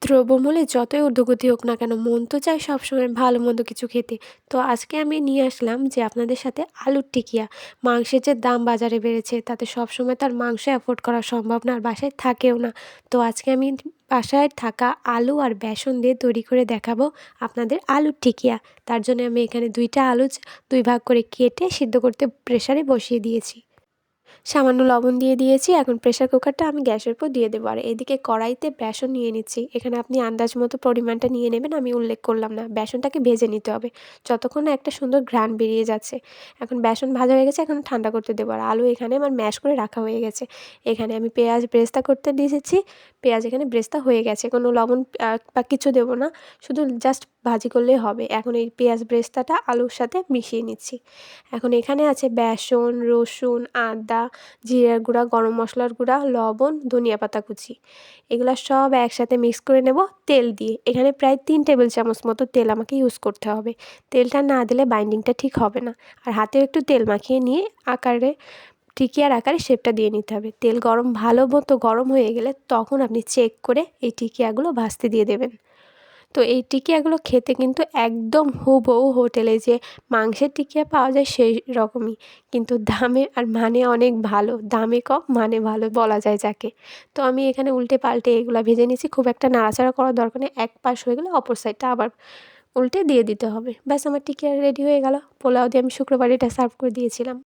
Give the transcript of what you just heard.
দ্রব্যমূল্যে যতই ঊর্ধ্বগতি হোক না কেন, মন তো চায় সবসময় ভালো মন্দ কিছু খেতে। তো আজকে আমি নিয়ে আসলাম যে আপনাদের সাথে আলুর টিকিয়া। মাংসের যে দাম বাজারে বেড়েছে, তাতে সবসময় তো আর মাংস অ্যাফোর্ড করা সম্ভব না, আর বাসায় থাকেও না। তো আজকে আমি বাসায় থাকা আলু আর বেসন দিয়ে তৈরি করে দেখাবো আপনাদের আলুর টিকিয়া। তার জন্য আমি এখানে 2টা আলু 2 ভাগ করে কেটে সিদ্ধ করতে প্রেসারে বসিয়ে দিয়েছি। সামান্য লবণ দিয়ে দিয়েছি। এখন প্রেসার কুকারটা আমি গ্যাসের উপর দিয়ে দেবো। আর এদিকে কড়াইতে বেসন নিয়ে নিচ্ছি। এখানে আপনি আন্দাজ মতো পরিমাণটা নিয়ে নেবেন, আমি উল্লেখ করলাম না। বেসনটাকে ভেজে নিতে হবে যতক্ষণ না একটা সুন্দর ঘ্রাণ বেরিয়ে যাচ্ছে। এখন বেসন ভাজা হয়ে গেছে, এখন ঠান্ডা করতে দেবো। আর আলু এখানে আমার ম্যাশ করে রাখা হয়ে গেছে। এখানে আমি পেঁয়াজ ব্রেস্তা করতে দিয়েছি। পেঁয়াজ এখানে ব্রেস্তা হয়ে গেছে, কোনো লবণ বা কিছু দেবো না, শুধু জাস্ট ভাজি করলেই হবে। এখন এই পেঁয়াজ ব্রেস্তাটা আলুর সাথে মিশিয়ে নিচ্ছি। এখন এখানে আছে বেসন, রসুন, আদা, জিরার গুঁড়া, গরম মশলার গুঁড়া, লবণ, ধনিয়া পাতা কুচি। এগুলা সব একসাথে মিক্স করে নেব তেল দিয়ে। এখানে প্রায় 3 টেবিল চামচ মতো তেল আমাকে ইউজ করতে হবে। তেলটা না দিলে বাইন্ডিংটা ঠিক হবে না। আর হাতেও একটু তেল মাখিয়ে নিয়ে টিকিয়ার আকারে শেপটা দিয়ে নিতে হবে। তেল ভালো মতো গরম হয়ে গেলে তখন আপনি চেক করে এই টিকিয়াগুলো ভাজতে দিয়ে দেবেন। তো এই টিকিয়াগুলো খেতে কিন্তু একদম হুবহু হোটেলে যে মাংসের টিকিয়া পাওয়া যায় সেই রকমই, কিন্তু দামে আর মানে অনেক ভালো। দামে কম মানে ভালো বলা যায় যাকে। তো আমি এখানে উল্টে পাল্টে এগুলা ভেজে নিয়েছি। খুব একটা নাড়াচাড়া করার দরকার নেই। এক পাশ হয়ে গেলে অপর সাইডটা আবার উল্টে দিয়ে দিতে হবে। ব্যাস, আমার টিকিয়া রেডি হয়ে গেল। পোলাও দিয়ে আমি শুক্রবার এটা সার্ভ করে দিয়েছিলাম।